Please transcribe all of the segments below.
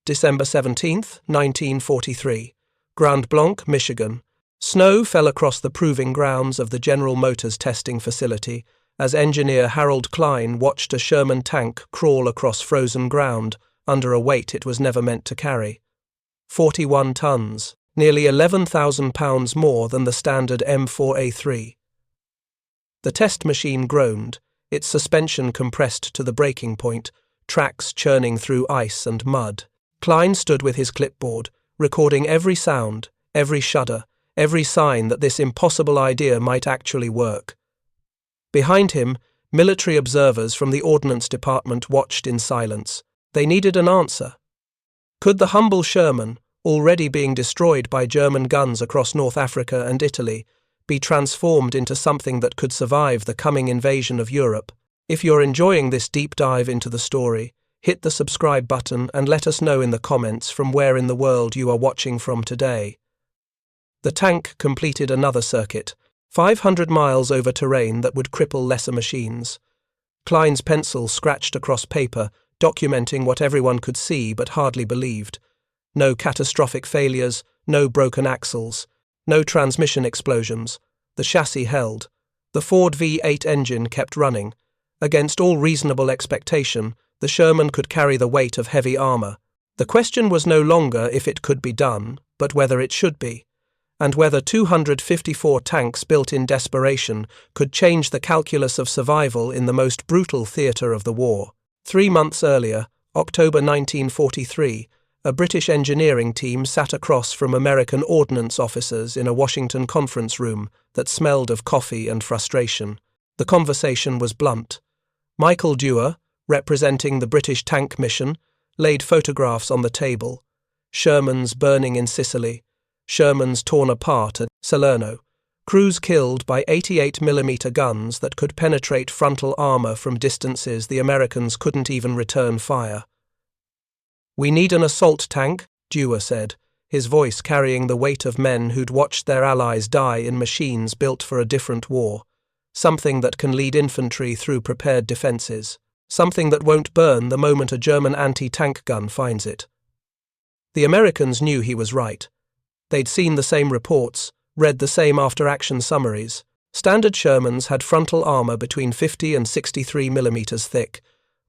December 17th, 1943. Blanc, Michigan. Snow fell across the proving grounds of the General Motors testing facility as engineer Harold Klein watched a Sherman tank crawl across frozen ground under a weight it was never meant to carry. 41 tons, nearly 11,000 pounds more than the standard M4A3. The test machine groaned, its suspension compressed to the breaking point, tracks churning through ice and mud. Klein stood with his clipboard, recording every sound, every shudder, every sign that this impossible idea might actually work. Behind him, military observers from the Ordnance Department watched in silence. They needed an answer. Could the humble Sherman, already being destroyed by German guns across North Africa and Italy, be transformed into something that could survive the coming invasion of Europe? If you're enjoying this deep dive into the story, hit the subscribe button and let us know in the comments from where in the world you are watching from today. The tank completed another circuit, 500 miles over terrain that would cripple lesser machines. Klein's pencil scratched across paper, documenting what everyone could see but hardly believed. No catastrophic failures, no broken axles, no transmission explosions. The chassis held. The Ford V8 engine kept running. Against all reasonable expectation, the Sherman could carry the weight of heavy armor. The question was no longer if it could be done, but whether it should be, and whether 254 tanks built in desperation could change the calculus of survival in the most brutal theatre of the war. 3 months earlier, October 1943, a British engineering team sat across from American ordnance officers in a Washington conference room that smelled of coffee and frustration. The conversation was blunt. Michael Dewar, representing the British tank mission, laid photographs on the table. Shermans burning in Sicily, Shermans torn apart at Salerno, crews killed by 88mm guns that could penetrate frontal armor from distances the Americans couldn't even return fire. "We need an assault tank," Dewar said, his voice carrying the weight of men who'd watched their allies die in machines built for a different war. Something that can lead infantry through prepared defenses. Something that won't burn the moment a German anti-tank gun finds it. The Americans knew he was right. They'd seen the same reports, read the same after-action summaries. Standard Shermans had frontal armor between 50 and 63mm thick.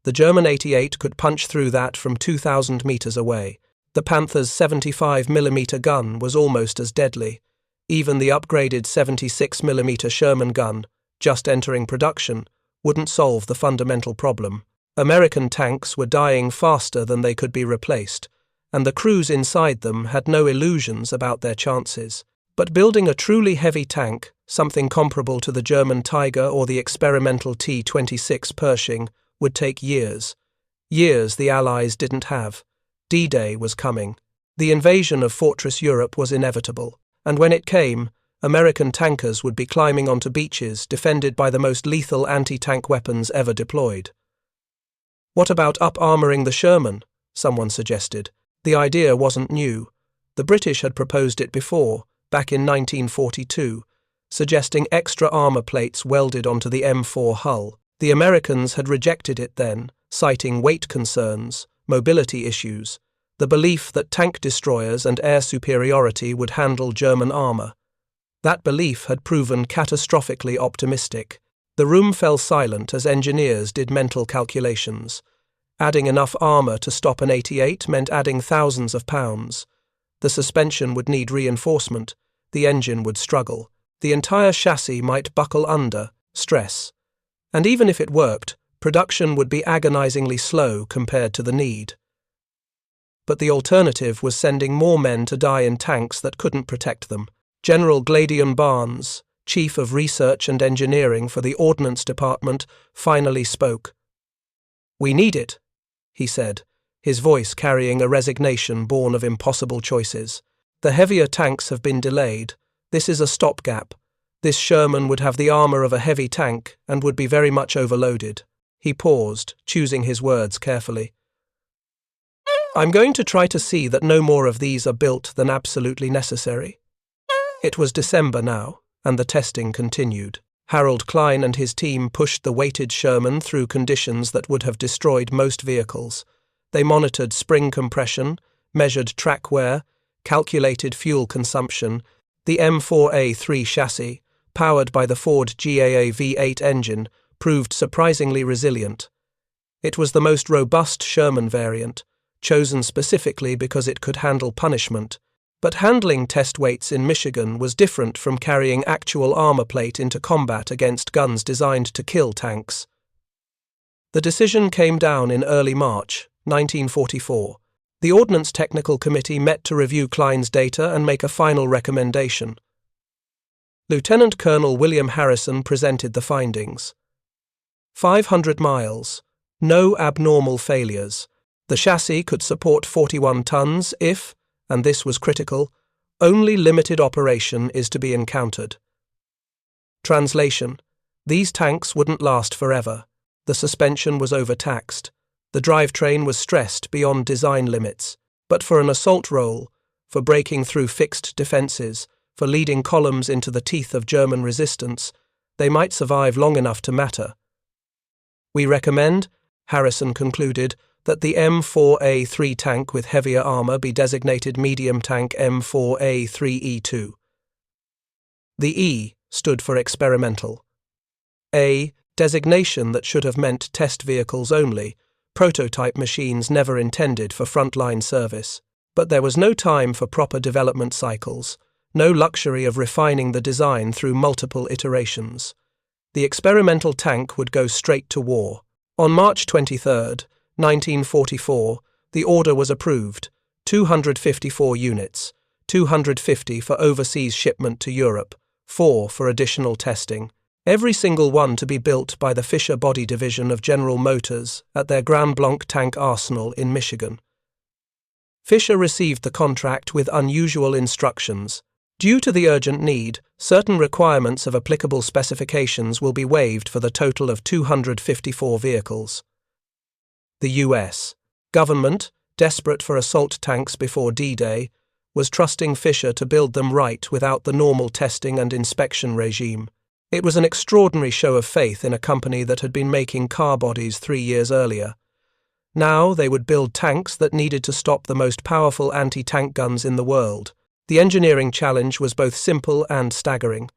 The German 88 could punch through that from 2,000 meters away. The Panther's 75mm gun was almost as deadly. Even the upgraded 76mm Sherman gun, just entering production, wouldn't solve the fundamental problem. American tanks were dying faster than they could be replaced, and the crews inside them had no illusions about their chances. But building a truly heavy tank, something comparable to the German Tiger or the experimental T-26 Pershing, would take years. Years the Allies didn't have. D-Day was coming. The invasion of Fortress Europe was inevitable, and when it came, American tankers would be climbing onto beaches defended by the most lethal anti-tank weapons ever deployed. What about up-armoring the Sherman? Someone suggested. The idea wasn't new. The British had proposed it before, back in 1942, suggesting extra armor plates welded onto the M4 hull. The Americans had rejected it then, citing weight concerns, mobility issues, the belief that tank destroyers and air superiority would handle German armor. That belief had proven catastrophically optimistic. The room fell silent as engineers did mental calculations. Adding enough armor to stop an 88 meant adding thousands of pounds. The suspension would need reinforcement. The engine would struggle. The entire chassis might buckle under stress. And even if it worked, production would be agonizingly slow compared to the need. But the alternative was sending more men to die in tanks that couldn't protect them. General Gladion Barnes, Chief of Research and Engineering for the Ordnance Department, finally spoke. "We need it," he said, his voice carrying a resignation born of impossible choices. "The heavier tanks have been delayed. This is a stopgap. This Sherman would have the armor of a heavy tank and would be very much overloaded." He paused, choosing his words carefully. "I'm going to try to see that no more of these are built than absolutely necessary." It was December now, and the testing continued. Harold Klein and his team pushed the weighted Sherman through conditions that would have destroyed most vehicles. They monitored spring compression, measured track wear, calculated fuel consumption. The M4A3 chassis, powered by the Ford GAA V8 engine, proved surprisingly resilient. It was the most robust Sherman variant, chosen specifically because it could handle punishment, but handling test weights in Michigan was different from carrying actual armor plate into combat against guns designed to kill tanks. The decision came down in early March, 1944. The Ordnance Technical Committee met to review Klein's data and make a final recommendation. Lieutenant Colonel William Harrison presented the findings. 500 miles. No abnormal failures. The chassis could support 41 tons if, and this was critical, only limited operation is to be encountered. Translation: these tanks wouldn't last forever. The suspension was overtaxed. The drivetrain was stressed beyond design limits. But for an assault role, for breaking through fixed defenses, for leading columns into the teeth of German resistance, they might survive long enough to matter. We recommend, Harrison concluded, that the M4A3 tank with heavier armor be designated medium tank M4A3E2. The E stood for experimental. A designation that should have meant test vehicles only, prototype machines never intended for frontline service. But there was no time for proper development cycles, no luxury of refining the design through multiple iterations. The experimental tank would go straight to war. On March 23, 1944, the order was approved, 254 units, 250 for overseas shipment to Europe, 4 for additional testing. Every single one to be built by the Fisher Body Division of General Motors at their Blanc tank arsenal in Michigan. Fisher received the contract with unusual instructions. Due to the urgent need, certain requirements of applicable specifications will be waived for the total of 254 vehicles. The U.S. government, desperate for assault tanks before D-Day, was trusting Fisher to build them right without the normal testing and inspection regime. It was an extraordinary show of faith in a company that had been making car bodies 3 years earlier. Now they would build tanks that needed to stop the most powerful anti-tank guns in the world. The engineering challenge was both simple and staggering.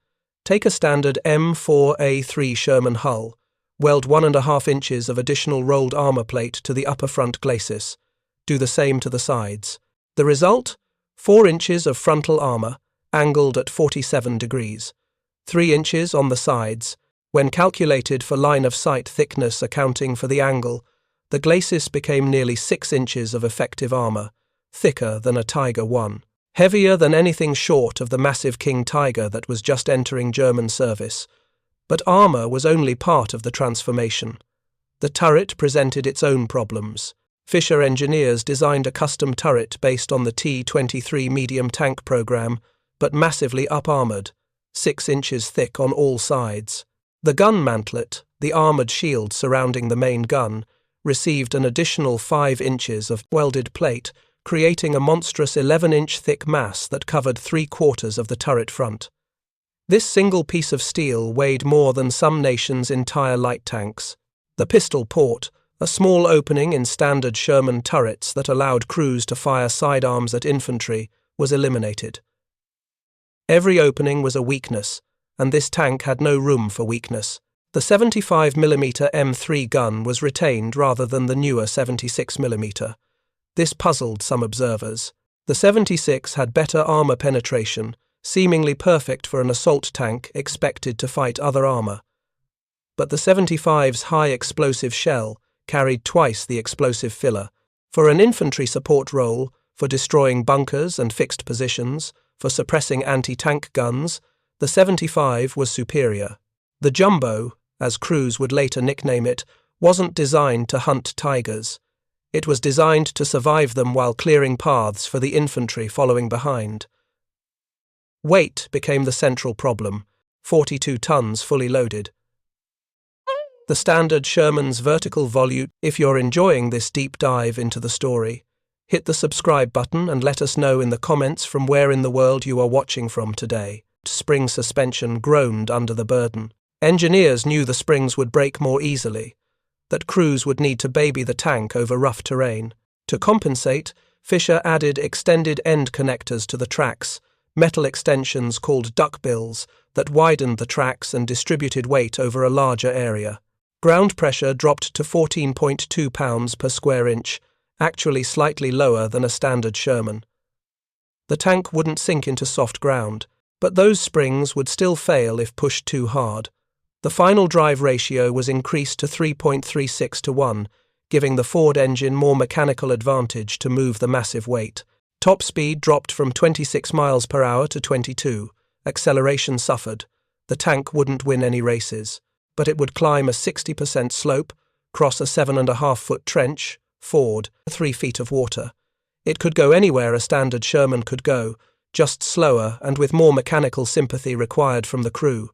Take a standard M4A3 Sherman hull, weld 1.5 inches of additional rolled armor plate to the upper front glacis. Do the same to the sides. The result? 4 inches of frontal armor, angled at 47 degrees. 3 inches on the sides. When calculated for line-of-sight thickness accounting for the angle, the glacis became nearly 6 inches of effective armor, thicker than a Tiger I. Heavier than anything short of the massive King Tiger that was just entering German service. But armor was only part of the transformation. The turret presented its own problems. Fisher engineers designed a custom turret based on the T-23 medium tank program, but massively up-armored, 6 inches thick on all sides. The gun mantlet, the armored shield surrounding the main gun, received an additional 5 inches of welded plate, creating a monstrous 11-inch thick mass that covered 3/4 of the turret front. This single piece of steel weighed more than some nations' entire light tanks. The pistol port, a small opening in standard Sherman turrets that allowed crews to fire sidearms at infantry, was eliminated. Every opening was a weakness, and this tank had no room for weakness. The 75mm M3 gun was retained rather than the newer 76mm. This puzzled some observers. The 76 had better armor penetration, seemingly perfect for an assault tank expected to fight other armor. But the 75's high explosive shell carried twice the explosive filler. For an infantry support role, for destroying bunkers and fixed positions, for suppressing anti-tank guns, the 75 was superior. The Jumbo, as crews would later nickname it, wasn't designed to hunt tigers. It was designed to survive them while clearing paths for the infantry following behind. Weight became the central problem, 42 tons fully loaded. The standard Sherman's vertical volute. If you're enjoying this deep dive into the story, hit the subscribe button and let us know in the comments from where in the world you are watching from today. Spring suspension groaned under the burden. Engineers knew the springs would break more easily, that crews would need to baby the tank over rough terrain. To compensate, Fisher added extended end connectors to the tracks, metal extensions called duckbills that widened the tracks and distributed weight over a larger area. Ground pressure dropped to 14.2 pounds per square inch, actually slightly lower than a standard Sherman. The tank wouldn't sink into soft ground, but those springs would still fail if pushed too hard. The final drive ratio was increased to 3.36 to 1, giving the Ford engine more mechanical advantage to move the massive weight. Top speed dropped from 26 miles per hour to 22. Acceleration suffered. The tank wouldn't win any races, but it would climb a 60% slope, cross a 7.5-foot trench, ford, 3 feet of water. It could go anywhere a standard Sherman could go, just slower and with more mechanical sympathy required from the crew.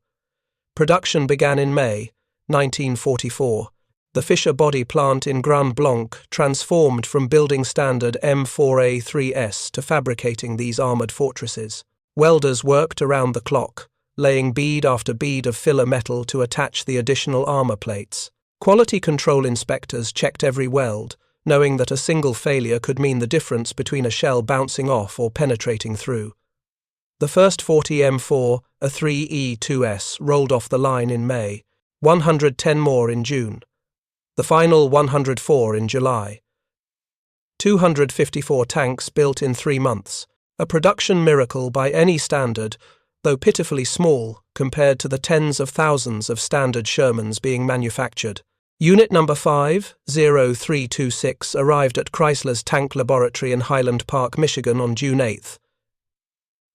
Production began in May 1944. The Fisher body plant in Blanc transformed from building standard M4A3S to fabricating these armoured fortresses. Welders worked around the clock, laying bead after bead of filler metal to attach the additional armour plates. Quality control inspectors checked every weld, knowing that a single failure could mean the difference between a shell bouncing off or penetrating through. The first 40 M4, a 3E2S, rolled off the line in May, 110 more in June. The final 104 in July. 254 tanks built in 3 months, a production miracle by any standard, though pitifully small compared to the tens of thousands of standard Shermans being manufactured. Unit number 50326 arrived at Chrysler's Tank Laboratory in Highland Park, Michigan on June 8.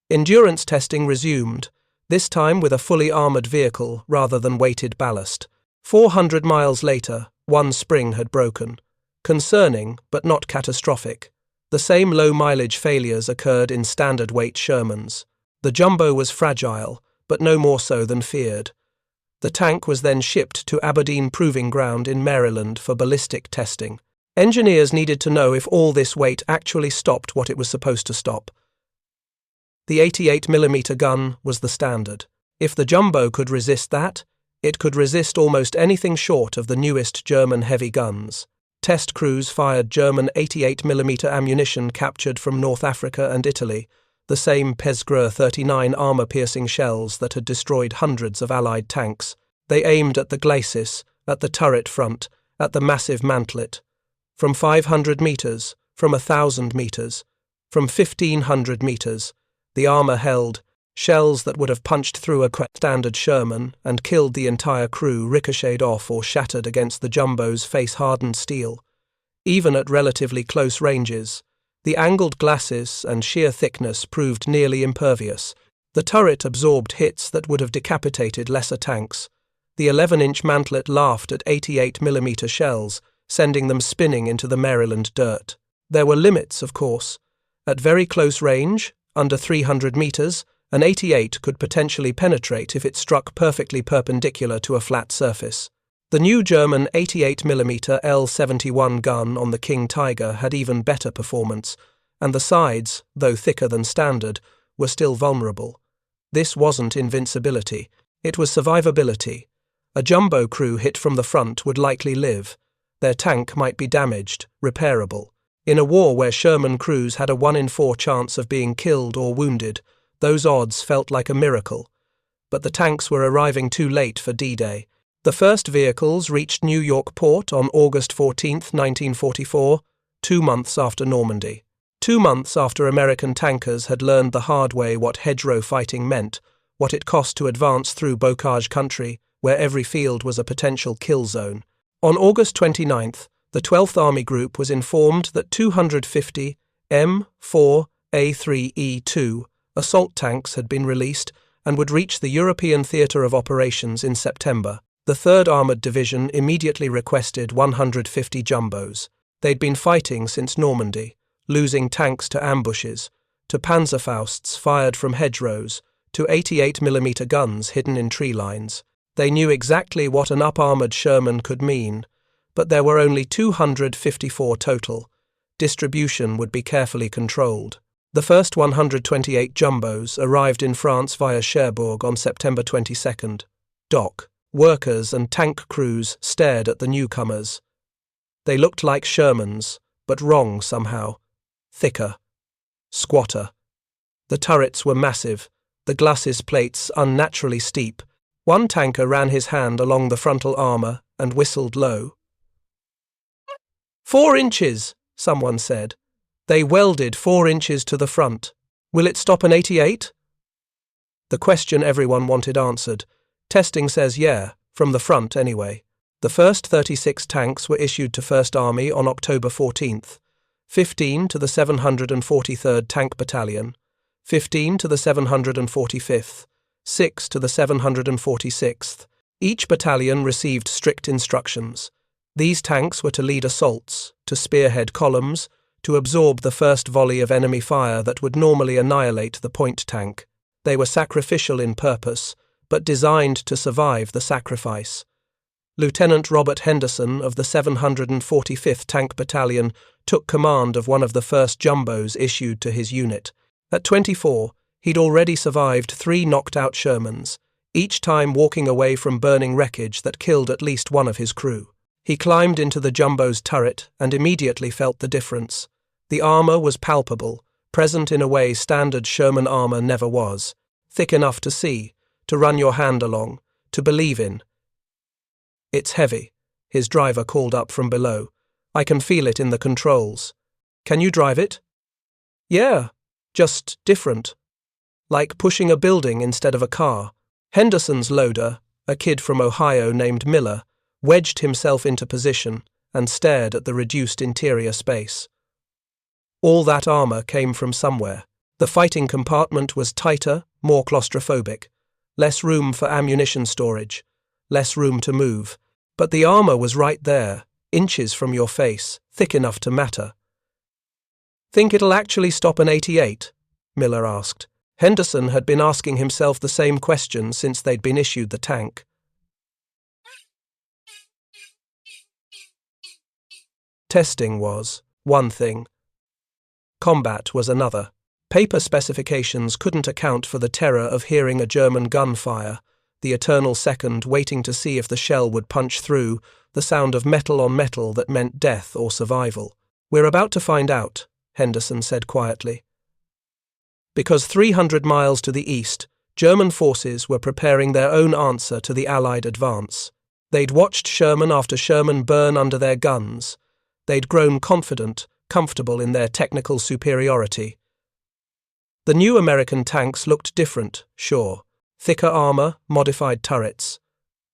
Endurance testing resumed, this time with a fully armoured vehicle rather than weighted ballast. 400 miles later, one spring had broken. Concerning, but not catastrophic. The same low-mileage failures occurred in standard-weight Shermans. The jumbo was fragile, but no more so than feared. The tank was then shipped to Aberdeen Proving Ground in Maryland for ballistic testing. Engineers needed to know if all this weight actually stopped what it was supposed to stop. The 88mm gun was the standard. If the jumbo could resist that, it could resist almost anything short of the newest German heavy guns. Test crews fired German 88mm ammunition captured from North Africa and Italy, the same Pesgre 39 armour-piercing shells that had destroyed hundreds of Allied tanks. They aimed at the glacis, at the turret front, at the massive mantlet. From 500 metres, from 1,000 metres, from 1,500 metres, the armour held. Shells that would have punched through a standard Sherman and killed the entire crew ricocheted off or shattered against the jumbo's face-hardened steel. Even at relatively close ranges, the angled glacis and sheer thickness proved nearly impervious. The turret absorbed hits that would have decapitated lesser tanks. The 11-inch mantlet laughed at 88mm shells, sending them spinning into the Maryland dirt. There were limits, of course. At very close range, under 300 metres, an 88 could potentially penetrate if it struck perfectly perpendicular to a flat surface. The new German 88mm L71 gun on the King Tiger had even better performance, and the sides, though thicker than standard, were still vulnerable. This wasn't invincibility, it was survivability. A jumbo crew hit from the front would likely live. Their tank might be damaged, repairable. In a war where Sherman crews had a 1 in 4 chance of being killed or wounded, those odds felt like a miracle. But the tanks were arriving too late for D-Day. The first vehicles reached New York Port on August 14, 1944, 2 months after Normandy. 2 months after American tankers had learned the hard way what hedgerow fighting meant, what it cost to advance through bocage country, where every field was a potential kill zone. On August 29th, the 12th Army Group was informed that 250 M4A3E2 assault tanks had been released and would reach the European Theatre of Operations in September. The 3rd Armoured Division immediately requested 150 jumbos. They'd been fighting since Normandy, losing tanks to ambushes, to Panzerfausts fired from hedgerows, to 88mm guns hidden in tree lines. They knew exactly what an up-armoured Sherman could mean, but there were only 254 total. Distribution would be carefully controlled. The first 128 jumbos arrived in France via Cherbourg on September 22nd. Dock, workers and tank crews stared at the newcomers. They looked like Shermans, but wrong somehow. Thicker. Squatter. The turrets were massive, the glacis plates unnaturally steep. One tanker ran his hand along the frontal armour and whistled low. 4 inches, someone said. They welded 4 inches to the front. Will it stop an 88? The question everyone wanted answered. Testing says yeah, from the front anyway. The first 36 tanks were issued to 1st Army on October 14th, 15 to the 743rd Tank Battalion, 15 to the 745th, 6 to the 746th. Each battalion received strict instructions. These tanks were to lead assaults, to spearhead columns, to absorb the first volley of enemy fire that would normally annihilate the point tank. They were sacrificial in purpose, but designed to survive the sacrifice. Lieutenant Robert Henderson of the 745th Tank Battalion took command of one of the first jumbos issued to his unit. At 24, he'd already survived 3 knocked-out Shermans, each time walking away from burning wreckage that killed at least one of his crew. He climbed into the jumbo's turret and immediately felt the difference. The armour was palpable, present in a way standard Sherman armour never was, thick enough to see, to run your hand along, to believe in. It's heavy, his driver called up from below. I can feel it in the controls. Can you drive it? Yeah, just different. Like pushing a building instead of a car. Henderson's loader, a kid from Ohio named Miller, wedged himself into position and stared at the reduced interior space. All that armour came from somewhere. The fighting compartment was tighter, more claustrophobic, less room for ammunition storage, less room to move. But the armour was right there, inches from your face, thick enough to matter. Think it'll actually stop an 88? Miller asked. Henderson had been asking himself the same question since they'd been issued the tank. Testing was one thing. Combat was another. Paper specifications couldn't account for the terror of hearing a German gunfire, the eternal second waiting to see if the shell would punch through, the sound of metal on metal that meant death or survival. We're about to find out, Henderson said quietly. Because 300 miles to the east, German forces were preparing their own answer to the Allied advance. They'd watched Sherman after Sherman burn under their guns. They'd grown confident, comfortable in their technical superiority. The new American tanks looked different, sure. Thicker armour, modified turrets.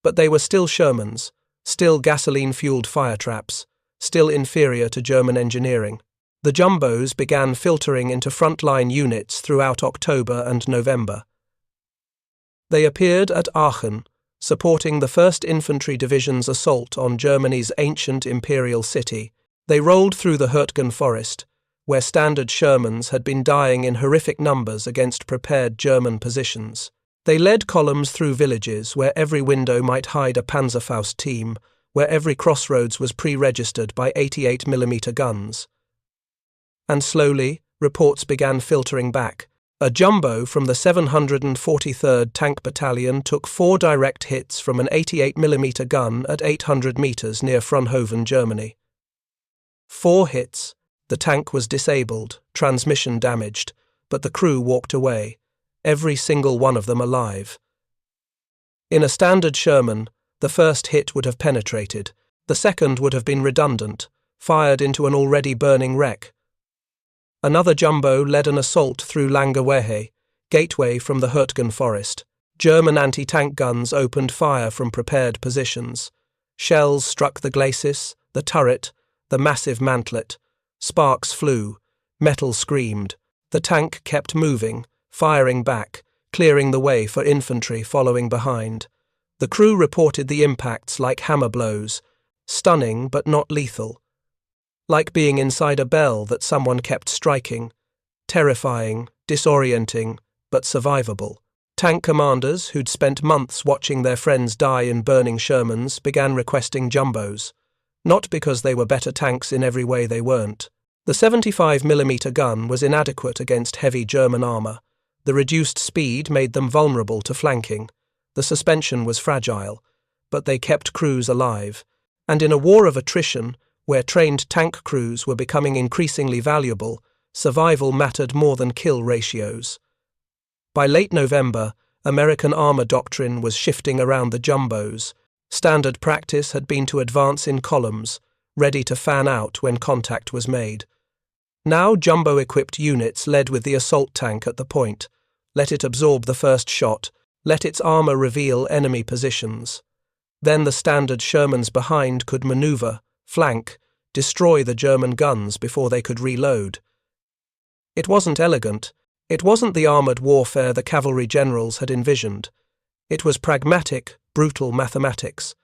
But they were still Shermans, still gasoline-fueled fire traps, still inferior to German engineering. The jumbos began filtering into frontline units throughout October and November. They appeared at Aachen, supporting the 1st Infantry Division's assault on Germany's ancient imperial city. They rolled through the Hürtgen forest, where standard Shermans had been dying in horrific numbers against prepared German positions. They led columns through villages where every window might hide a Panzerfaust team, where every crossroads was pre-registered by 88mm guns. And slowly, reports began filtering back. A jumbo from the 743rd Tank Battalion took 4 direct hits from an 88mm gun at 800 metres near Fraunhofen, Germany. 4 hits. The tank was disabled, transmission damaged, but the crew walked away, every single one of them alive. In a standard Sherman, the first hit would have penetrated, the second would have been redundant, fired into an already burning wreck. Another jumbo led an assault through Langerwehe, gateway from the Hürtgen forest. German anti-tank guns opened fire from prepared positions. Shells struck the glacis, the turret, the massive mantlet. Sparks flew, metal screamed. The tank kept moving, firing back, clearing the way for infantry following behind. The crew reported the impacts like hammer blows, stunning but not lethal. Like being inside a bell that someone kept striking, terrifying, disorienting, but survivable. Tank commanders who'd spent months watching their friends die in burning Shermans began requesting jumbos, not because they were better tanks in every way they weren't. The 75mm gun was inadequate against heavy German armour. The reduced speed made them vulnerable to flanking. The suspension was fragile, but they kept crews alive. And in a war of attrition, where trained tank crews were becoming increasingly valuable, survival mattered more than kill ratios. By late November, American armor doctrine was shifting around the jumbos. Standard practice had been to advance in columns, ready to fan out when contact was made. Now jumbo-equipped units led with the assault tank at the point. Let it absorb the first shot, let its armor reveal enemy positions. Then the standard Shermans behind could maneuver, flank, destroy the German guns before they could reload. It wasn't elegant. It wasn't the armored warfare the cavalry generals had envisioned. It was pragmatic, brutal mathematics.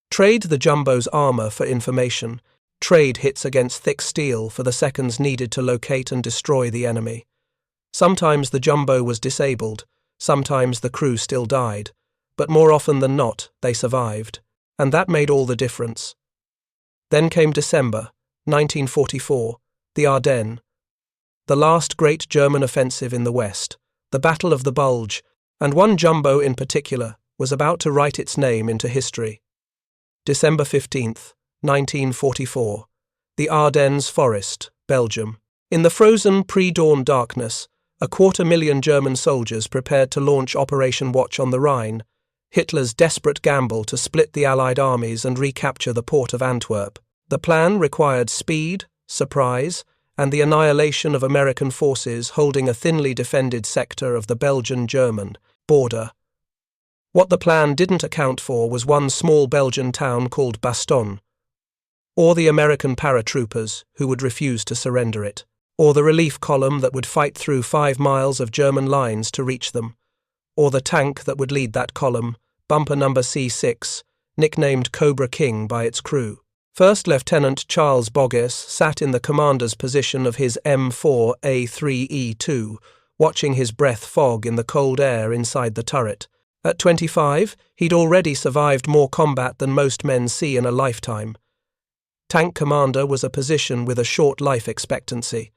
Trade the jumbo's armor for information. Trade hits against thick steel for the seconds needed to locate and destroy the enemy. Sometimes the jumbo was disabled, sometimes the crew still died, but more often than not, they survived, and that made all the difference. Then came December, 1944, the Ardennes, the last great German offensive in the West, the Battle of the Bulge, and one jumbo in particular was about to write its name into history. December 15th, 1944, the Ardennes Forest, Belgium. In the frozen pre-dawn darkness, 250,000 German soldiers prepared to launch Operation Watch on the Rhine, Hitler's desperate gamble to split the Allied armies and recapture the port of Antwerp. The plan required speed, surprise, and the annihilation of American forces holding a thinly defended sector of the Belgian-German border. What the plan didn't account for was one small Belgian town called Bastogne, or the American paratroopers who would refuse to surrender it, or the relief column that would fight through 5 miles of German lines to reach them, or the tank that would lead that column, bumper number C6, nicknamed Cobra King by its crew. First Lieutenant Charles Boggess sat in the commander's position of his M4A3E2, watching his breath fog in the cold air inside the turret. At 25, he'd already survived more combat than most men see in a lifetime. Tank commander was a position with a short life expectancy.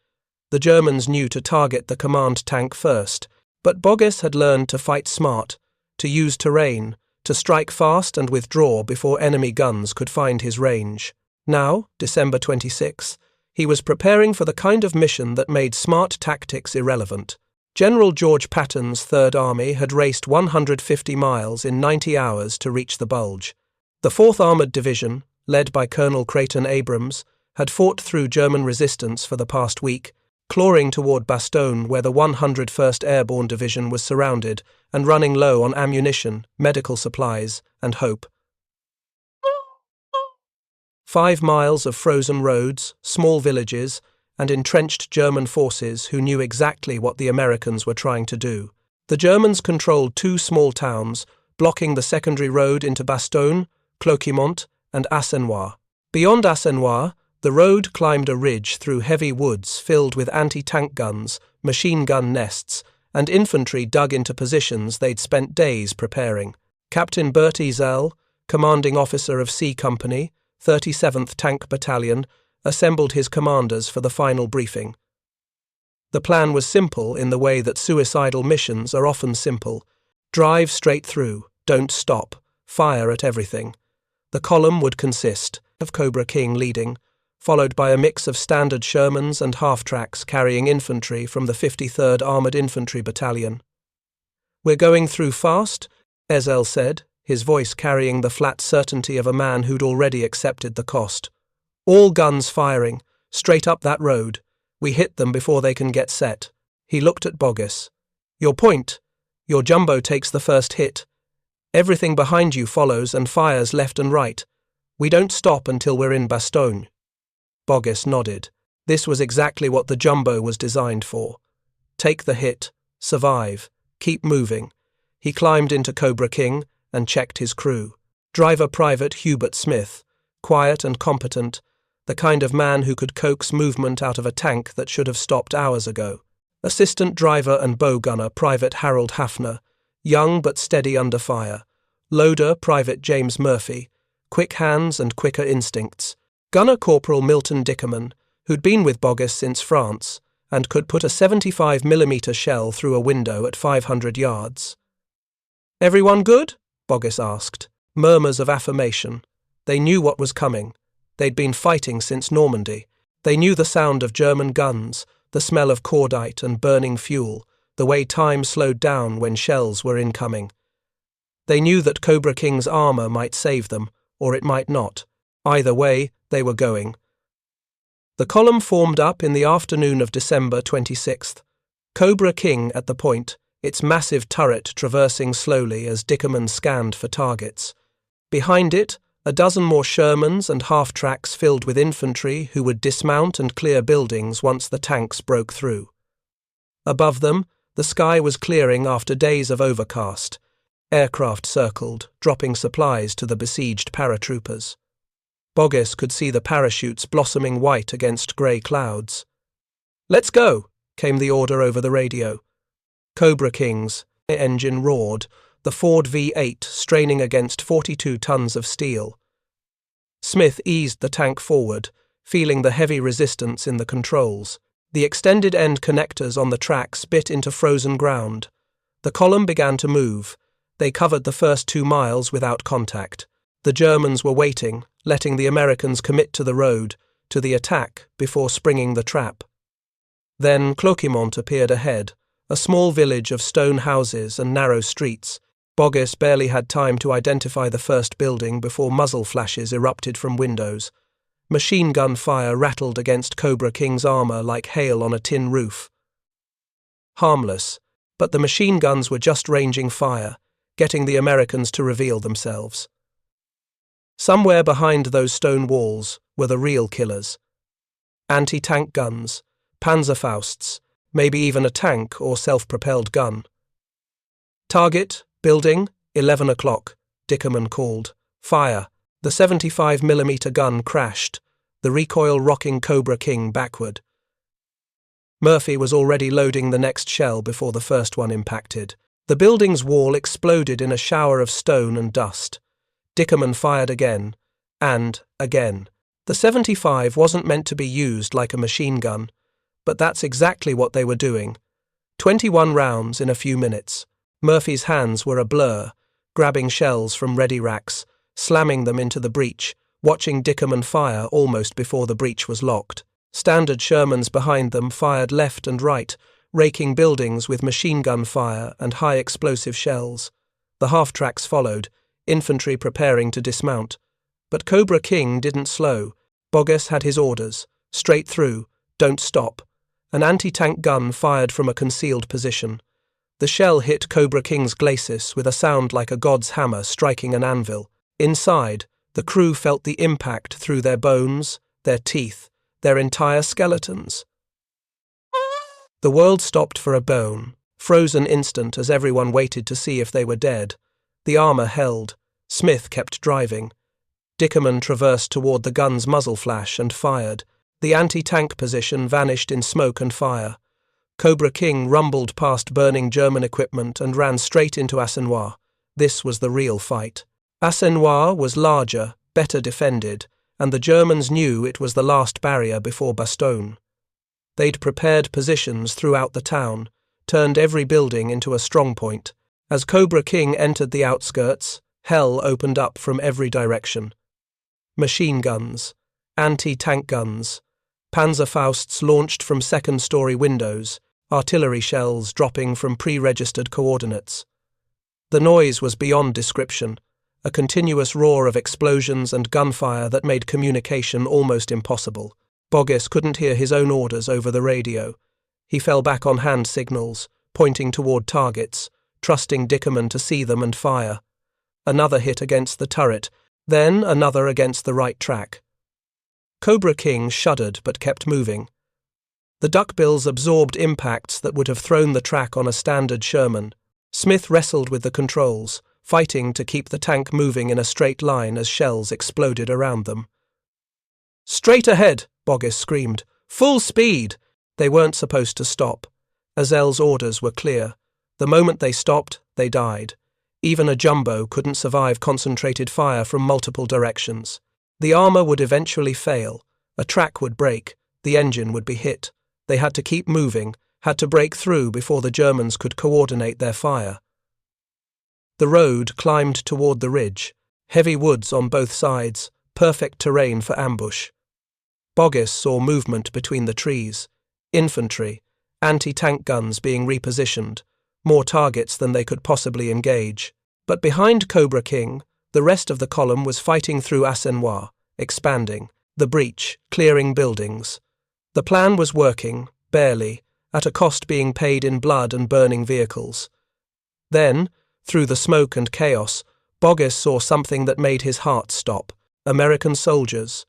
The Germans knew to target the command tank first, but Boggess had learned to fight smart, to use terrain, to strike fast and withdraw before enemy guns could find his range. Now, December 26, he was preparing for the kind of mission that made smart tactics irrelevant. General George Patton's Third Army had raced 150 miles in 90 hours to reach the Bulge. The 4th Armoured Division, led by Colonel Creighton Abrams, had fought through German resistance for the past week, clawing toward Bastogne where the 101st Airborne Division was surrounded and running low on ammunition, medical supplies, and hope. 5 miles of frozen roads, small villages, and entrenched German forces who knew exactly what the Americans were trying to do. The Germans controlled 2 small towns, blocking the secondary road into Bastogne, Cloquimont, and Assenois. Beyond Assenois, the road climbed a ridge through heavy woods filled with anti-tank guns, machine gun nests, and infantry dug into positions they'd spent days preparing. Captain Bert Ezel, commanding officer of C Company, 37th Tank Battalion, assembled his commanders for the final briefing. The plan was simple in the way that suicidal missions are often simple. Drive straight through, don't stop, fire at everything. The column would consist of Cobra King leading, followed by a mix of standard Shermans and half-tracks carrying infantry from the 53rd Armoured Infantry Battalion. "We're going through fast," Ezel said, his voice carrying the flat certainty of a man who'd already accepted the cost. "All guns firing, straight up that road. We hit them before they can get set." He looked at Boggess. "Your point. Your jumbo takes the first hit. Everything behind you follows and fires left and right. We don't stop until we're in Bastogne." Boggess nodded. This was exactly what the jumbo was designed for. Take the hit, survive, keep moving. He climbed into Cobra King and checked his crew. Driver Private Hubert Smith, quiet and competent, the kind of man who could coax movement out of a tank that should have stopped hours ago. Assistant driver and bow gunner Private Harold Hafner, young but steady under fire. Loader Private James Murphy, quick hands and quicker instincts. Gunner Corporal Milton Dickerman, who'd been with Boggess since France, and could put a 75mm shell through a window at 500 yards. "Everyone good?" Boggess asked. Murmurs of affirmation. They knew what was coming. They'd been fighting since Normandy. They knew the sound of German guns, the smell of cordite and burning fuel, the way time slowed down when shells were incoming. They knew that Cobra King's armor might save them, or it might not. Either way, they were going. The column formed up in the afternoon of December 26th. Cobra King at the point, its massive turret traversing slowly as Dickerman scanned for targets. Behind it, a dozen more Shermans and half-tracks filled with infantry who would dismount and clear buildings once the tanks broke through. Above them, the sky was clearing after days of overcast. Aircraft circled, dropping supplies to the besieged paratroopers. Boggess could see the parachutes blossoming white against grey clouds. "Let's go," came the order over the radio. Cobra King's engine roared, the Ford V8 straining against 42 tons of steel. Smith eased the tank forward, feeling the heavy resistance in the controls. The extended end connectors on the tracks bit into frozen ground. The column began to move. They covered the first 2 miles without contact. The Germans were waiting, letting the Americans commit to the road, to the attack, before springing the trap. Then Cloquimont appeared ahead, a small village of stone houses and narrow streets. Boggess barely had time to identify the first building before muzzle flashes erupted from windows. Machine gun fire rattled against Cobra King's armor like hail on a tin roof. Harmless, but the machine guns were just ranging fire, getting the Americans to reveal themselves. Somewhere behind those stone walls were the real killers. Anti-tank guns, Panzerfausts, maybe even a tank or self-propelled gun. "Target, building, 11 o'clock, Dickerman called. "Fire." The 75mm gun crashed, the recoil rocking Cobra King backward. Murphy was already loading the next shell before the first one impacted. The building's wall exploded in a shower of stone and dust. Dickerman fired again, and again. The 75 wasn't meant to be used like a machine gun, but that's exactly what they were doing. 21 rounds in a few minutes. Murphy's hands were a blur, grabbing shells from ready racks, slamming them into the breech, watching Dickerman fire almost before the breech was locked. Standard Shermans behind them fired left and right, raking buildings with machine gun fire and high explosive shells. The half-tracks followed, infantry preparing to dismount. But Cobra King didn't slow. Boggess had his orders. Straight through, don't stop. An anti-tank gun fired from a concealed position. The shell hit Cobra King's glacis with a sound like a god's hammer striking an anvil. Inside, the crew felt the impact through their bones, their teeth, their entire skeletons. The world stopped for a bone, frozen instant as everyone waited to see if they were dead. The armor held. Smith kept driving. Dickerman traversed toward the gun's muzzle flash and fired. The anti-tank position vanished in smoke and fire. Cobra King rumbled past burning German equipment and ran straight into Assenoir. This was the real fight. Assenoir was larger, better defended, and the Germans knew it was the last barrier before Bastogne. They'd prepared positions throughout the town, turned every building into a strongpoint. As Cobra King entered the outskirts, hell opened up from every direction. Machine guns, anti-tank guns, Panzerfausts launched from second-story windows, artillery shells dropping from pre-registered coordinates. The noise was beyond description, a continuous roar of explosions and gunfire that made communication almost impossible. Boggess couldn't hear his own orders over the radio. He fell back on hand signals, pointing toward targets, trusting Dickerman to see them and fire. Another hit against the turret, then another against the right track. Cobra King shuddered but kept moving. The duckbills absorbed impacts that would have thrown the track on a standard Sherman. Smith wrestled with the controls, fighting to keep the tank moving in a straight line as shells exploded around them. "Straight ahead!" Boggess screamed. "Full speed!" They weren't supposed to stop. Azel's orders were clear. The moment they stopped, they died. Even a jumbo couldn't survive concentrated fire from multiple directions. The armor would eventually fail. A track would break. The engine would be hit. They had to keep moving, had to break through before the Germans could coordinate their fire. The road climbed toward the ridge. Heavy woods on both sides, perfect terrain for ambush. Boggis saw movement between the trees, infantry, anti-tank guns being repositioned, more targets than they could possibly engage. But behind Cobra King, the rest of the column was fighting through Assenois, expanding, the breach, clearing buildings. The plan was working, barely, at a cost being paid in blood and burning vehicles. Then, through the smoke and chaos, Boggis saw something that made his heart stop. American soldiers,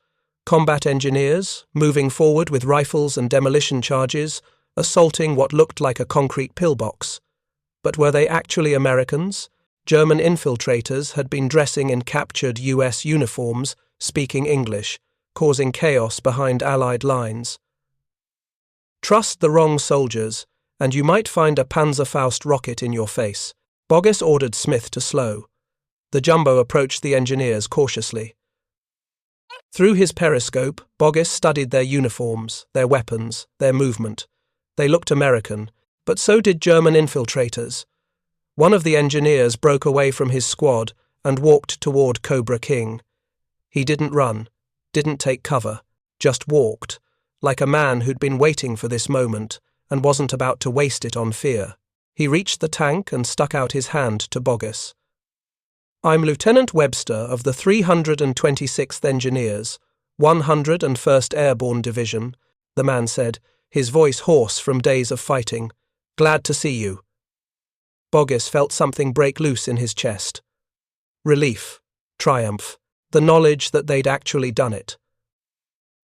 combat engineers, moving forward with rifles and demolition charges, assaulting what looked like a concrete pillbox. But were they actually Americans? German infiltrators had been dressing in captured US uniforms, speaking English, causing chaos behind Allied lines. Trust the wrong soldiers, and you might find a Panzerfaust rocket in your face. Boggis ordered Smith to slow. The jumbo approached the engineers cautiously. Through his periscope, Boggis studied their uniforms, their weapons, their movement. They looked American, but so did German infiltrators. One of the engineers broke away from his squad and walked toward Cobra King. He didn't run, didn't take cover, just walked, like a man who'd been waiting for this moment and wasn't about to waste it on fear. He reached the tank and stuck out his hand to Boggis. "I'm Lieutenant Webster of the 326th Engineers, 101st Airborne Division," the man said, his voice hoarse from days of fighting. "Glad to see you." Boggis felt something break loose in his chest. Relief, triumph, the knowledge that they'd actually done it.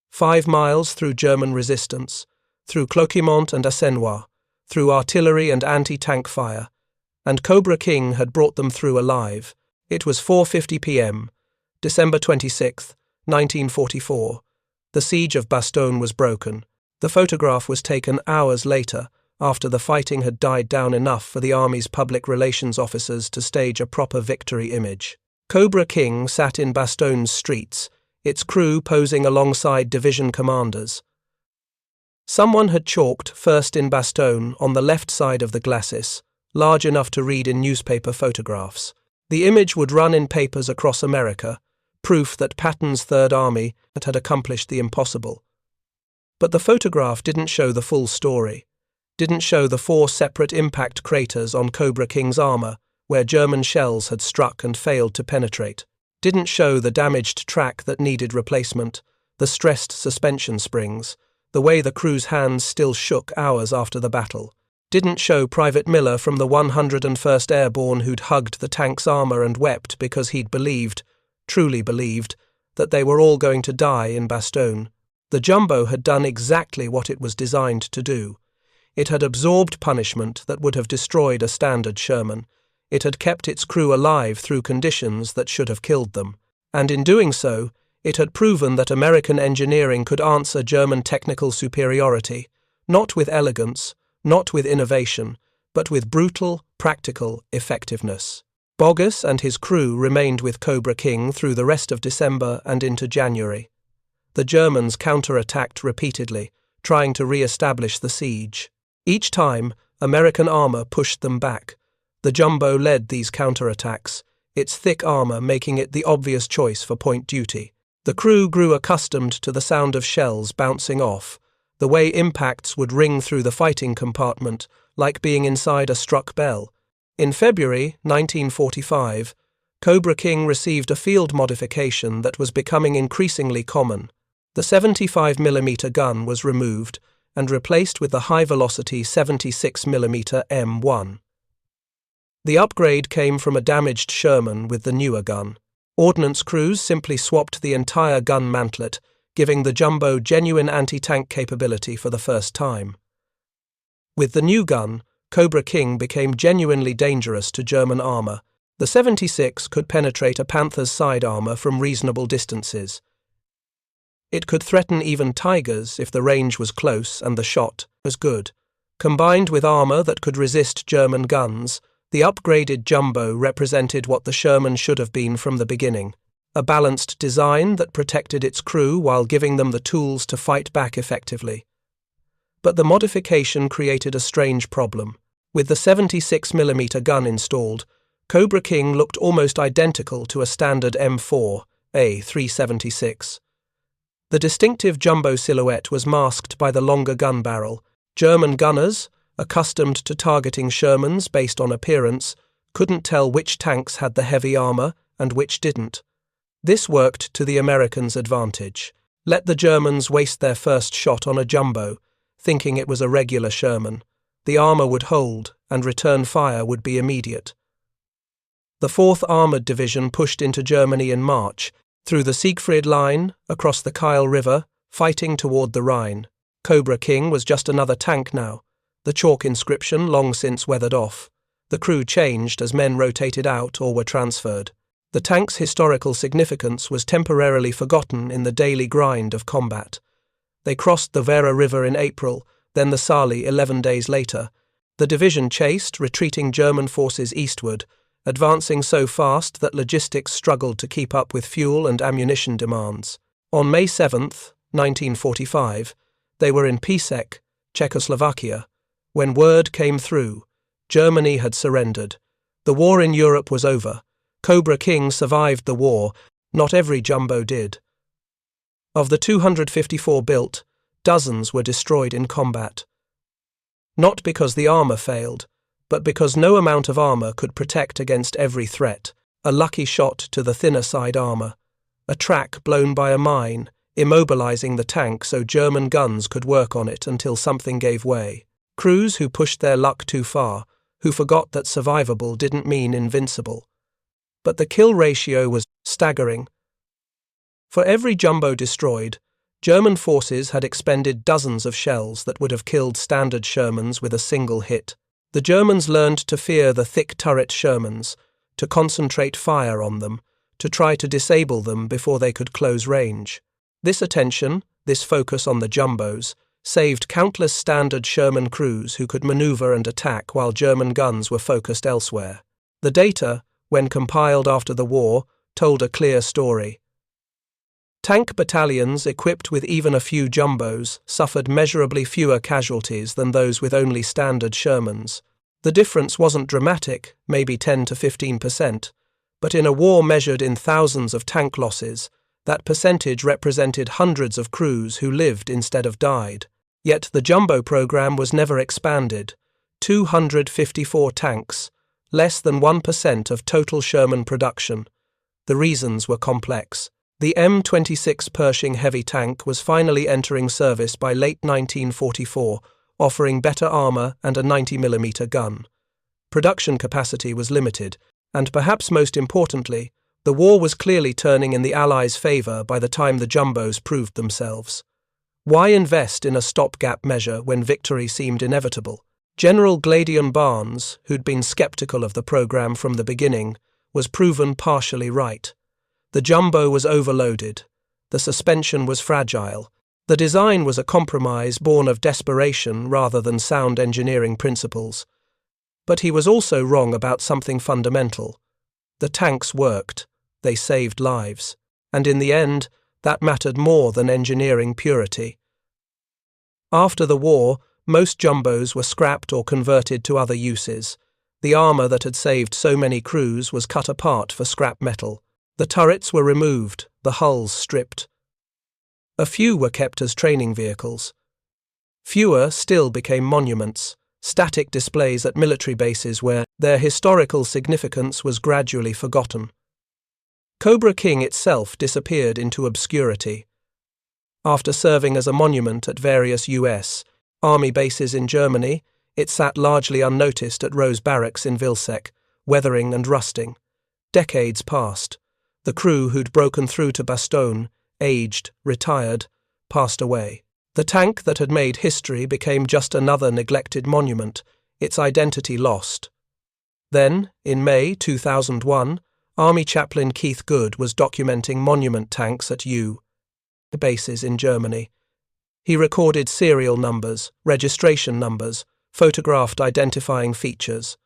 5 miles through German resistance, through Cloquimont and Assenois, through artillery and anti-tank fire, and Cobra King had brought them through alive. It was 4:50 p.m., December 26, 1944. The siege of Bastogne was broken. The photograph was taken hours later, after the fighting had died down enough for the Army's public relations officers to stage a proper victory image. Cobra King sat in Bastogne's streets, its crew posing alongside division commanders. Someone had chalked "First in Bastogne" on the left side of the glacis, large enough to read in newspaper photographs. The image would run in papers across America, proof that Patton's Third Army had accomplished the impossible. But the photograph didn't show the full story, didn't show the 4 separate impact craters on Cobra King's armor, where German shells had struck and failed to penetrate, didn't show the damaged track that needed replacement, the stressed suspension springs, the way the crew's hands still shook hours after the battle, didn't show Private Miller from the 101st Airborne who'd hugged the tank's armor and wept because he'd believed, truly believed, that they were all going to die in Bastogne. The jumbo had done exactly what it was designed to do. It had absorbed punishment that would have destroyed a standard Sherman. It had kept its crew alive through conditions that should have killed them. And in doing so, it had proven that American engineering could answer German technical superiority, not with elegance, not with innovation, but with brutal, practical effectiveness. Boggis and his crew remained with Cobra King through the rest of December and into January. The Germans counterattacked repeatedly, trying to re-establish the siege. Each time, American armor pushed them back. The jumbo led these counterattacks, its thick armor making it the obvious choice for point duty. The crew grew accustomed to the sound of shells bouncing off, the way impacts would ring through the fighting compartment, like being inside a struck bell. In February 1945, Cobra King received a field modification that was becoming increasingly common. The 75mm gun was removed and replaced with the high-velocity 76mm M1. The upgrade came from a damaged Sherman with the newer gun. Ordnance crews simply swapped the entire gun mantlet, giving the jumbo genuine anti-tank capability for the first time. With the new gun, Cobra King became genuinely dangerous to German armor. The 76 could penetrate a Panther's side armor from reasonable distances. It could threaten even Tigers if the range was close and the shot was good. Combined with armor that could resist German guns, the upgraded jumbo represented what the Sherman should have been from the beginning. A balanced design that protected its crew while giving them the tools to fight back effectively. But the modification created a strange problem. With the 76mm gun installed, Cobra King looked almost identical to a standard M4, WWII-376. The distinctive jumbo silhouette was masked by the longer gun barrel. German gunners, accustomed to targeting Shermans based on appearance, couldn't tell which tanks had the heavy armor and which didn't. This worked to the Americans' advantage. Let the Germans waste their first shot on a jumbo, thinking it was a regular Sherman. The armor would hold, and return fire would be immediate. The 4th Armored Division pushed into Germany in March, through the Siegfried Line, across the Kyle River, fighting toward the Rhine. Cobra King was just another tank now, the chalk inscription long since weathered off. The crew changed as men rotated out or were transferred. The tank's historical significance was temporarily forgotten in the daily grind of combat. They crossed the Vera River in April, then the Saale 11 days later. The division chased retreating German forces eastward, advancing so fast that logistics struggled to keep up with fuel and ammunition demands. On May 7, 1945, they were in Písek, Czechoslovakia, when word came through. Germany had surrendered. The war in Europe was over. Cobra King survived the war. Not every jumbo did. Of the 254 built, dozens were destroyed in combat. Not because the armor failed, but because no amount of armor could protect against every threat. A lucky shot to the thinner side armor. A track blown by a mine, immobilizing the tank so German guns could work on it until something gave way. Crews who pushed their luck too far, who forgot that survivable didn't mean invincible. But the kill ratio was staggering. For every jumbo destroyed, German forces had expended dozens of shells that would have killed standard Shermans with a single hit. The Germans learned to fear the thick turret Shermans, to concentrate fire on them, to try to disable them before they could close range. This attention, this focus on the jumbos, saved countless standard Sherman crews who could maneuver and attack while German guns were focused elsewhere. The data, when compiled after the war, told a clear story. Tank battalions equipped with even a few jumbos suffered measurably fewer casualties than those with only standard Shermans. The difference wasn't dramatic, maybe 10 to 15%, but in a war measured in thousands of tank losses, that percentage represented hundreds of crews who lived instead of died. Yet the jumbo program was never expanded. 254 tanks, less than 1% of total Sherman production. The reasons were complex. The M26 Pershing heavy tank was finally entering service by late 1944, offering better armor and a 90mm gun. Production capacity was limited, and perhaps most importantly, the war was clearly turning in the Allies' favor by the time the jumbos proved themselves. Why invest in a stopgap measure when victory seemed inevitable? General Gladion Barnes, who'd been skeptical of the program from the beginning, was proven partially right. The jumbo was overloaded. The suspension was fragile. The design was a compromise born of desperation rather than sound engineering principles. But he was also wrong about something fundamental. The tanks worked. They saved lives. And in the end, that mattered more than engineering purity. After the war, most jumbos were scrapped or converted to other uses. The armor that had saved so many crews was cut apart for scrap metal. The turrets were removed, the hulls stripped. A few were kept as training vehicles. Fewer still became monuments, static displays at military bases where their historical significance was gradually forgotten. Cobra King itself disappeared into obscurity. After serving as a monument at various U.S. Army bases in Germany, it sat largely unnoticed at Rose Barracks in Vilsek, weathering and rusting. Decades passed. The crew who'd broken through to Bastogne, aged, retired, passed away. The tank that had made history became just another neglected monument, its identity lost. Then, in May 2001, Army Chaplain Keith Good was documenting monument tanks at U.S. bases in Germany. He recorded serial numbers, registration numbers, photographed identifying features.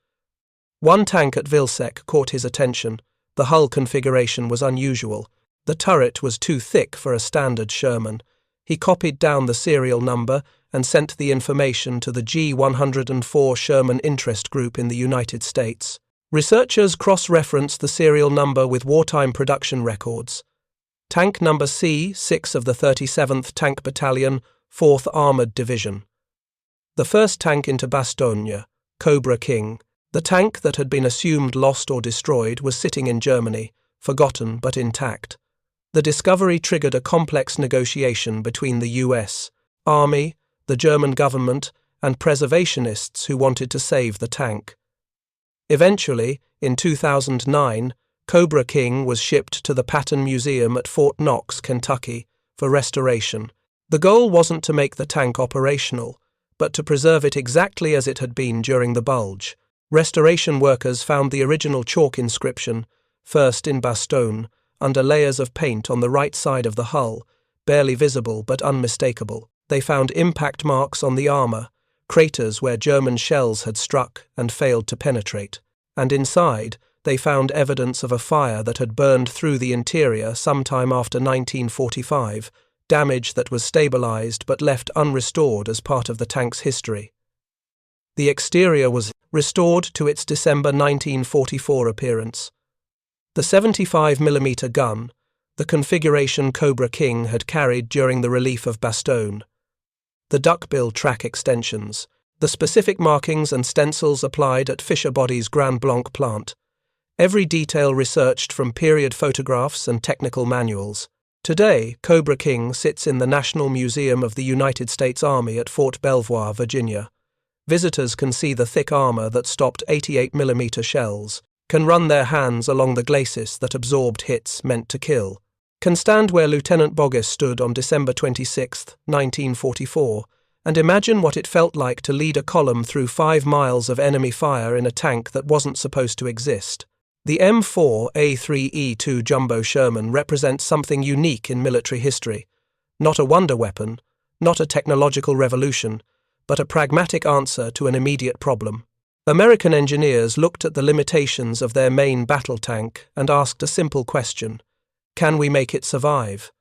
One tank at Vilsek caught his attention. The hull configuration was unusual. The turret was too thick for a standard Sherman. He copied down the serial number and sent the information to the G104 Sherman Interest Group in the United States. Researchers cross-referenced the serial number with wartime production records. Tank Number C6 of the 37th Tank Battalion, 4th Armoured Division. The first tank into Bastogne, Cobra King. The tank that had been assumed lost or destroyed was sitting in Germany, forgotten but intact. The discovery triggered a complex negotiation between the US Army, the German government, and preservationists who wanted to save the tank. Eventually, in 2009, Cobra King was shipped to the Patton Museum at Fort Knox, Kentucky, for restoration. The goal wasn't to make the tank operational, but to preserve it exactly as it had been during the bulge. Restoration workers found the original chalk inscription, first in Bastogne, under layers of paint on the right side of the hull, barely visible but unmistakable. They found impact marks on the armour, craters where German shells had struck and failed to penetrate. And inside, they found evidence of a fire that had burned through the interior sometime after 1945, damage that was stabilized but left unrestored as part of the tank's history. The exterior was restored to its December 1944 appearance. The 75mm gun, the configuration Cobra King had carried during the relief of Bastogne. The duckbill track extensions, the specific markings and stencils applied at Fisher Body's Grand Blanc plant. Every detail researched from period photographs and technical manuals. Today, Cobra King sits in the National Museum of the United States Army at Fort Belvoir, Virginia. Visitors can see the thick armor that stopped 88mm shells, can run their hands along the glacis that absorbed hits meant to kill, can stand where Lieutenant Boggess stood on December 26, 1944, and imagine what it felt like to lead a column through 5 miles of enemy fire in a tank that wasn't supposed to exist. The M4A3E2 Jumbo Sherman represents something unique in military history. Not a wonder weapon, not a technological revolution, but a pragmatic answer to an immediate problem. American engineers looked at the limitations of their main battle tank and asked a simple question: can we make it survive?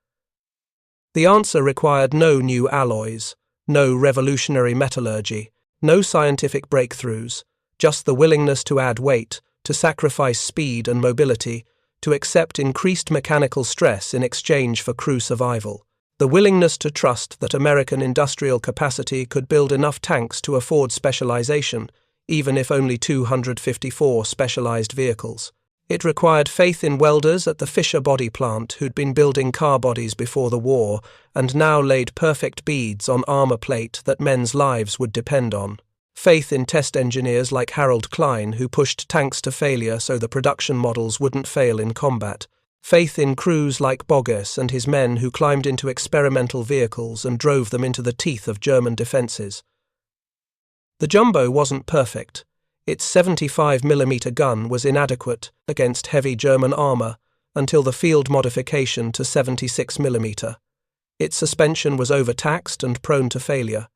The answer required no new alloys, no revolutionary metallurgy, no scientific breakthroughs, just the willingness to add weight, to sacrifice speed and mobility, to accept increased mechanical stress in exchange for crew survival. The willingness to trust that American industrial capacity could build enough tanks to afford specialization, even if only 254 specialized vehicles. It required faith in welders at the Fisher Body plant who'd been building car bodies before the war and now laid perfect beads on armor plate that men's lives would depend on. Faith in test engineers like Harold Klein who pushed tanks to failure so the production models wouldn't fail in combat. Faith in crews like Boggess and his men who climbed into experimental vehicles and drove them into the teeth of German defenses. The Jumbo wasn't perfect. Its 75mm gun was inadequate against heavy German armor until the field modification to 76mm. Its suspension was overtaxed and prone to failure.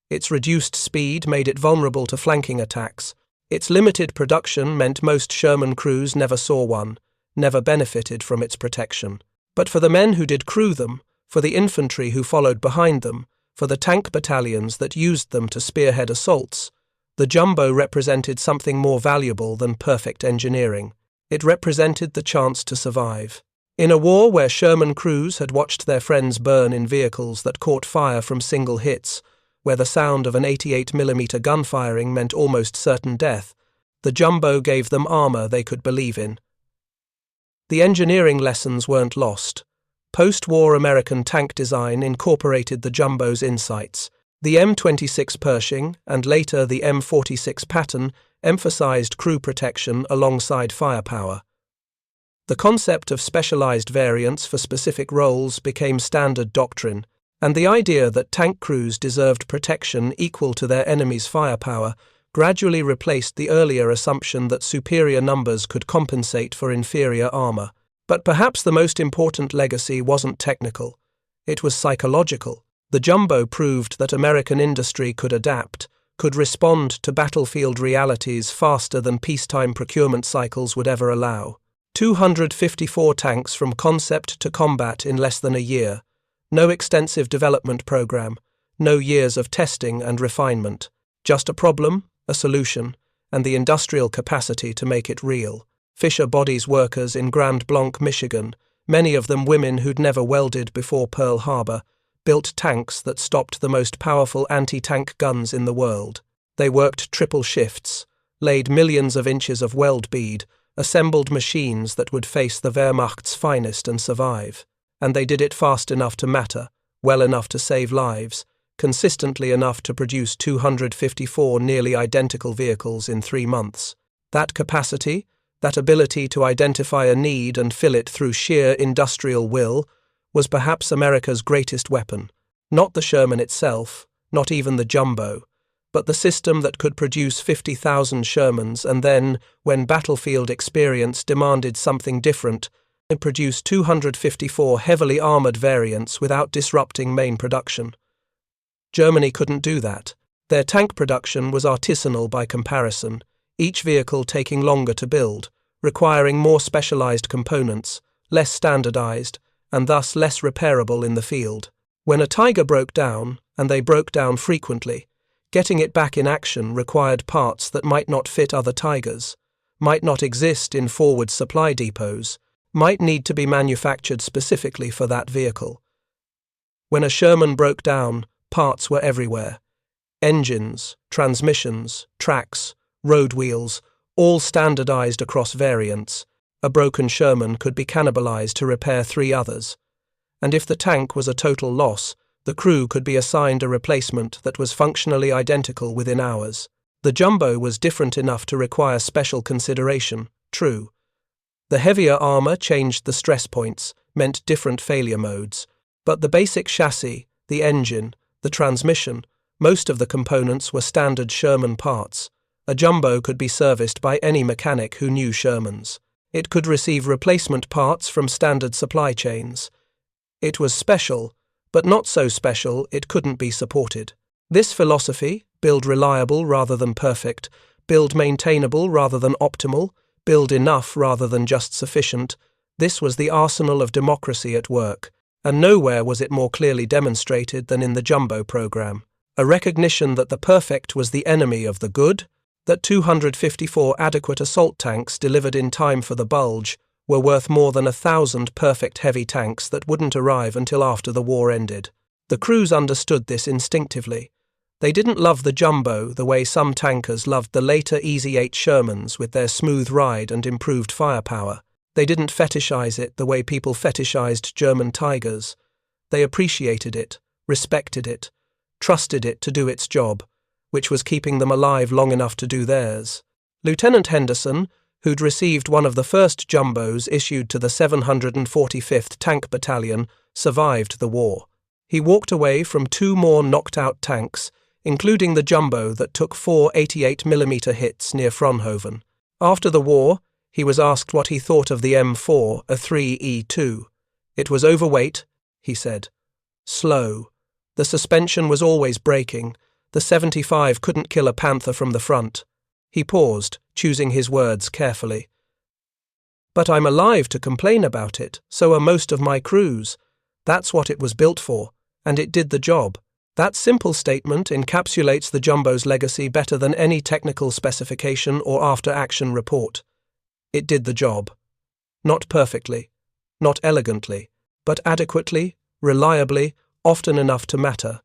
Its reduced speed made it vulnerable to flanking attacks. Its limited production meant most Sherman crews never saw one, never benefited from its protection. But for the men who did crew them, for the infantry who followed behind them, for the tank battalions that used them to spearhead assaults, the Jumbo represented something more valuable than perfect engineering. It represented the chance to survive. In a war where Sherman crews had watched their friends burn in vehicles that caught fire from single hits, where the sound of an 88mm gun firing meant almost certain death, the Jumbo gave them armor they could believe in. The engineering lessons weren't lost. Post-war American tank design incorporated the Jumbo's insights. The M26 Pershing, and later the M46 Patton, emphasized crew protection alongside firepower. The concept of specialized variants for specific roles became standard doctrine, and the idea that tank crews deserved protection equal to their enemy's firepower gradually replaced the earlier assumption that superior numbers could compensate for inferior armor. But perhaps the most important legacy wasn't technical. It was psychological. The Jumbo proved that American industry could adapt, could respond to battlefield realities faster than peacetime procurement cycles would ever allow. 254 tanks from concept to combat in less than a year. No extensive development program, no years of testing and refinement. Just a problem, a solution, and the industrial capacity to make it real. Fisher Body's workers in Grand Blanc, Michigan, many of them women who'd never welded before Pearl Harbor, built tanks that stopped the most powerful anti-tank guns in the world. They worked triple shifts, laid millions of inches of weld bead, assembled machines that would face the Wehrmacht's finest and survive. And they did it fast enough to matter, well enough to save lives, consistently enough to produce 254 nearly identical vehicles in 3 months. That capacity, that ability to identify a need and fill it through sheer industrial will, was perhaps America's greatest weapon. Not the Sherman itself, not even the jumbo, but the system that could produce 50,000 Shermans and then, when battlefield experience demanded something different, produce 254 heavily armoured variants without disrupting main production. Germany couldn't do that. Their tank production was artisanal by comparison, each vehicle taking longer to build, requiring more specialised components, less standardised, and thus less repairable in the field. When a Tiger broke down, and they broke down frequently, getting it back in action required parts that might not fit other Tigers, might not exist in forward supply depots, might need to be manufactured specifically for that vehicle. When a Sherman broke down, parts were everywhere. Engines, transmissions, tracks, road wheels, all standardized across variants. A broken Sherman could be cannibalized to repair 3 others. And if the tank was a total loss, the crew could be assigned a replacement that was functionally identical within hours. The jumbo was different enough to require special consideration, true. The heavier armor changed the stress points, meant different failure modes. But the basic chassis, the engine, the transmission, most of the components were standard Sherman parts. A jumbo could be serviced by any mechanic who knew Shermans. It could receive replacement parts from standard supply chains. It was special, but not so special it couldn't be supported. This philosophy, build reliable rather than perfect, build maintainable rather than optimal, build enough rather than just sufficient, this was the arsenal of democracy at work, and nowhere was it more clearly demonstrated than in the jumbo program. A recognition that the perfect was the enemy of the good, that 254 adequate assault tanks delivered in time for the bulge were worth more than 1,000 perfect heavy tanks that wouldn't arrive until after the war ended. The crews understood this instinctively. They didn't love the jumbo the way some tankers loved the later Easy 8 Shermans with their smooth ride and improved firepower. They didn't fetishize it the way people fetishized German Tigers. They appreciated it, respected it, trusted it to do its job, which was keeping them alive long enough to do theirs. Lieutenant Henderson, who'd received one of the first jumbos issued to the 745th Tank Battalion, survived the war. He walked away from 2 more knocked-out tanks, including the jumbo that took 4 88mm hits near Fraunhofen. After the war, he was asked what he thought of the M4, a 3E2. It was overweight, he said. Slow. The suspension was always breaking. The 75 couldn't kill a Panther from the front. He paused, choosing his words carefully. But I'm alive to complain about it, so are most of my crews. That's what it was built for, and it did the job. That simple statement encapsulates the jumbo's legacy better than any technical specification or after-action report. It did the job. Not perfectly, not elegantly, but adequately, reliably, often enough to matter.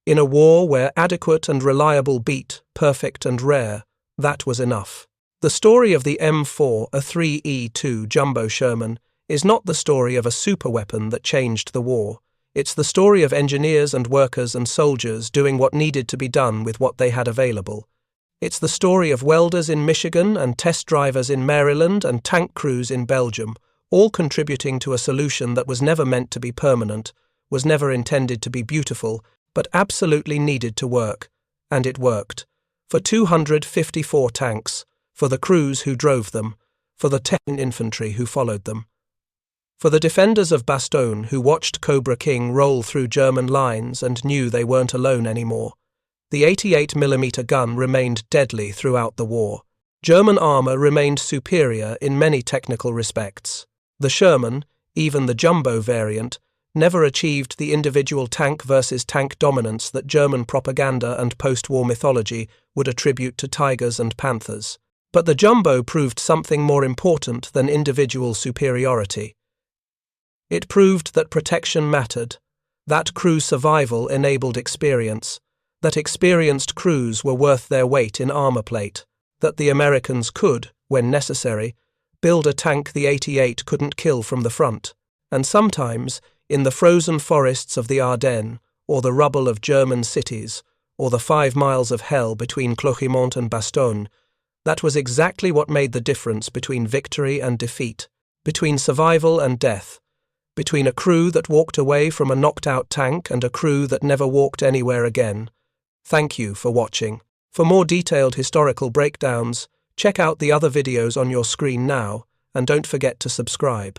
In a war where adequate and reliable beat perfect and rare, that was enough. The story of the M4, a 3E2 jumbo Sherman, is not the story of a superweapon that changed the war. It's the story of engineers and workers and soldiers doing what needed to be done with what they had available. It's the story of welders in Michigan and test drivers in Maryland and tank crews in Belgium, all contributing to a solution that was never meant to be permanent, was never intended to be beautiful, but absolutely needed to work. And it worked. For 254 tanks, for the crews who drove them, for the 10 infantry who followed them. For the defenders of Bastogne who watched Cobra King roll through German lines and knew they weren't alone anymore. The 88mm gun remained deadly throughout the war. German armour remained superior in many technical respects. The Sherman, even the jumbo variant, never achieved the individual tank versus tank dominance that German propaganda and post-war mythology would attribute to Tigers and Panthers. But the jumbo proved something more important than individual superiority. It proved that protection mattered, that crew survival enabled experience, that experienced crews were worth their weight in armor plate, that the Americans could, when necessary, build a tank the 88 couldn't kill from the front, and sometimes, in the frozen forests of the Ardennes, or the rubble of German cities, or the 5 miles of hell between Clochimont and Bastogne, that was exactly what made the difference between victory and defeat, between survival and death, between a crew that walked away from a knocked-out tank and a crew that never walked anywhere again. Thank you for watching. For more detailed historical breakdowns, check out the other videos on your screen now, and don't forget to subscribe.